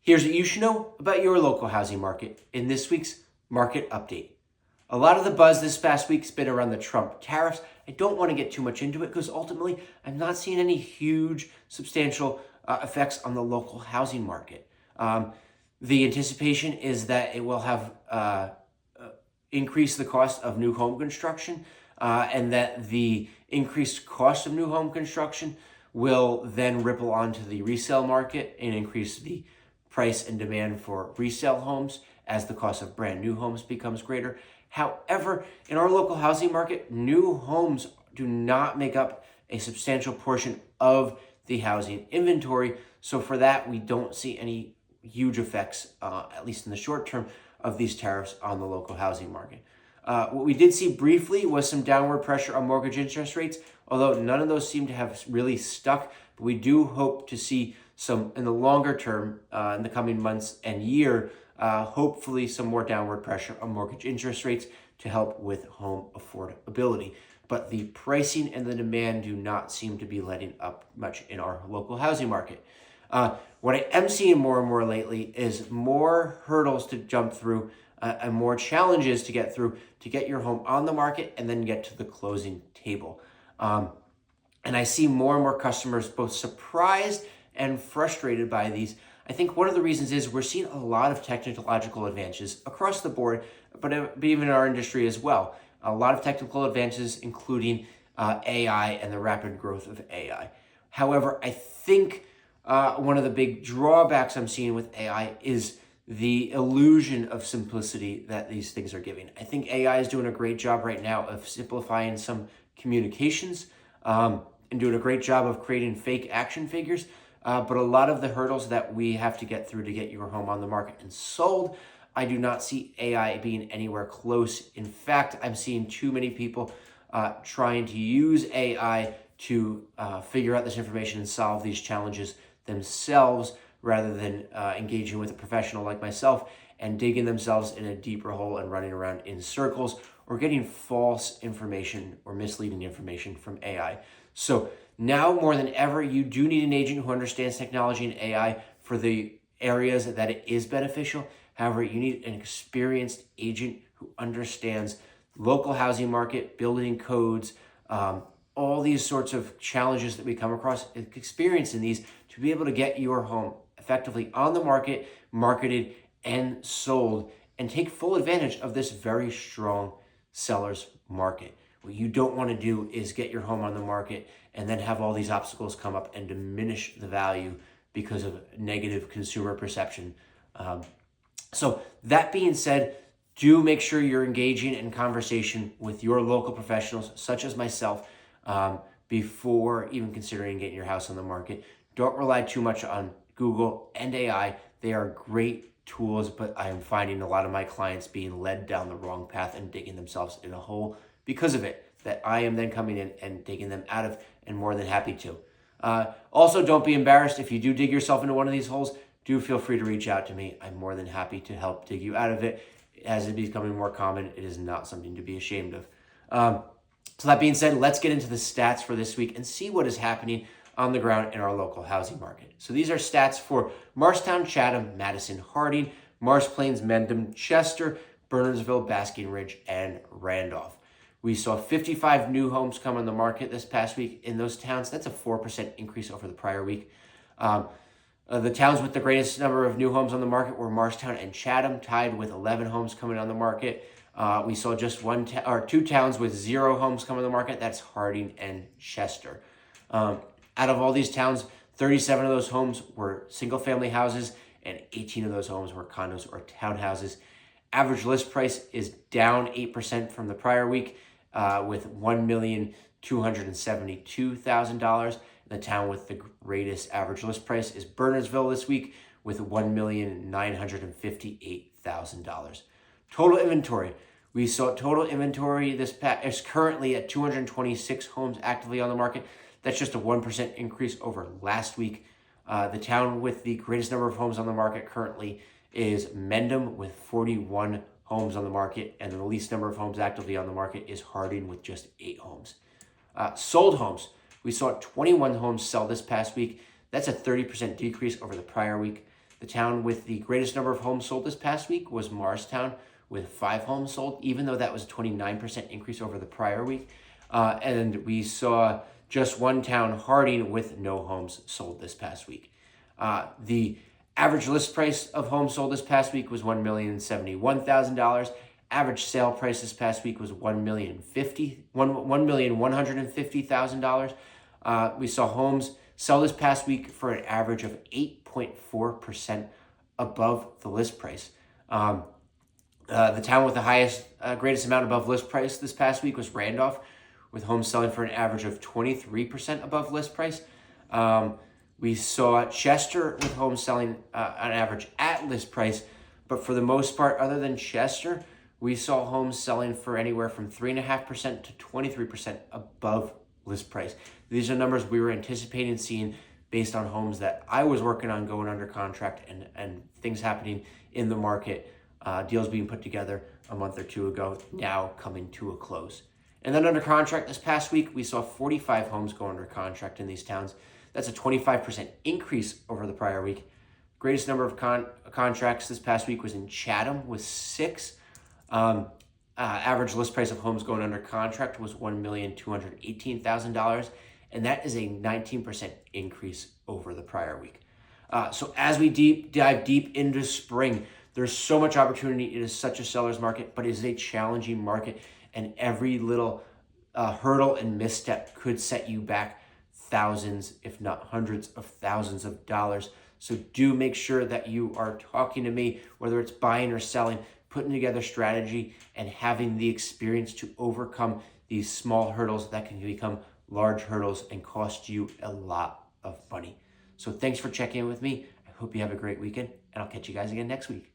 Here's what you should know about your local housing market in this week's market update. A lot of the buzz this past week has been around the Trump tariffs. I don't want to get too much into it because ultimately I'm not seeing any huge, substantial effects on the local housing market. The anticipation is that it will have increased the cost of new home construction, and that the increased cost of new home construction will then ripple onto the resale market and increase the price and demand for resale homes as the cost of brand new homes becomes greater. However, in our local housing market, new homes do not make up a substantial portion of the housing inventory. So for that, we don't see any huge effects, at least in the short term, of these tariffs on the local housing market. What we did see briefly was some downward pressure on mortgage interest rates, although none of those seem to have really stuck. But we do hope to see some, in the longer term, in the coming months and year, hopefully some more downward pressure on mortgage interest rates to help with home affordability. But the pricing and the demand do not seem to be letting up much in our local housing market. What I am seeing more and more lately is more hurdles to jump through and more challenges to get through to get your home on the market and then get to the closing table. And I see more and more customers both surprised and frustrated by these. I think one of the reasons is we're seeing a lot of technological advances across the board, but even in our industry as well. A lot of technical advances, including AI and the rapid growth of AI. However, I think one of the big drawbacks I'm seeing with AI is the illusion of simplicity that these things are giving. I think AI is doing a great job right now of simplifying some communications and doing a great job of creating fake action figures. But a lot of the hurdles that we have to get through to get your home on the market and sold, I do not see AI being anywhere close. In fact, I'm seeing too many people trying to use AI to figure out this information and solve these challenges themselves rather than engaging with a professional like myself and digging themselves in a deeper hole and running around in circles or getting false information or misleading information from AI. So now more than ever, you do need an agent who understands technology and AI for the areas that it is beneficial. However, you need an experienced agent who understands local housing market, building codes, all these sorts of challenges that we come across, experience in these to be able to get your home effectively on the market, marketed, and sold, and take full advantage of this very strong seller's market. What you don't want to do is get your home on the market and then have all these obstacles come up and diminish the value because of negative consumer perception. So that being said, do make sure you're engaging in conversation with your local professionals, such as myself, before even considering getting your house on the market. Don't rely too much on Google and AI. They are great tools, but I am finding a lot of my clients being led down the wrong path and digging themselves in a hole because of it, that I am then coming in and taking them out of, and more than happy to. Also, don't be embarrassed if you do dig yourself into one of these holes. Do feel free to reach out to me. I'm more than happy to help dig you out of it. As it is becoming more common, it is not something to be ashamed of. So that being said, let's get into the stats for this week and see what is happening on the ground in our local housing market. So these are stats for Morristown, Chatham, Madison, Harding, Morris Plains, Mendham, Chester, Bernardsville, Basking Ridge, and Randolph. We saw 55 new homes come on the market this past week in those towns. That's a 4% increase over the prior week. The towns with the greatest number of new homes on the market were Morristown and Chatham, tied with 11 homes coming on the market. We saw just two towns with 0 homes come on the market. That's Harding and Chester. Out of all these towns, 37 of those homes were single-family houses, and 18 of those homes were condos or townhouses. Average list price is down 8% from the prior week, with $1,272,000. The town with the greatest average list price is Bernardsville this week, with $1,958,000. Total inventory. We saw total inventory is currently at 226 homes actively on the market. That's just a 1% increase over last week. The town with the greatest number of homes on the market currently is Mendham with 41 homes on the market, and the least number of homes actively on the market is Harding with just 8 homes. Sold homes. We saw 21 homes sell this past week. That's a 30% decrease over the prior week. The The town with the greatest number of homes sold this past week was Morristown with 5 homes sold, even though that was a 29% increase over the prior week. And we saw just one town, Harding, with no homes sold this past week. The average list price of homes sold this past week was $1,071,000. Average sale price this past week was $1,150,000. We saw homes sell this past week for an average of 8.4% above the list price. The town with the greatest amount above list price this past week was Randolph, with homes selling for an average of 23% above list price. We saw Chester with homes selling on average at list price, but for the most part, other than Chester, we saw homes selling for anywhere from 3.5% to 23% above list price. These are numbers we were anticipating seeing based on homes that I was working on going under contract and things happening in the market, deals being put together a month or two ago, now coming to a close. And then under contract this past week, we saw 45 homes go under contract in these towns. That's a 25% increase over the prior week. Greatest number of contracts this past week was in Chatham with 6. Average list price of homes going under contract was $1,218,000, and that is a 19% increase over the prior week. So as we dive deep into spring, there's so much opportunity. It is such a seller's market, but it is a challenging market, and every little hurdle and misstep could set you back thousands, if not hundreds of thousands of dollars. So do make sure that you are talking to me, whether it's buying or selling, putting together strategy and having the experience to overcome these small hurdles that can become large hurdles and cost you a lot of money. So thanks for checking in with me. I hope you have a great weekend, and I'll catch you guys again next week.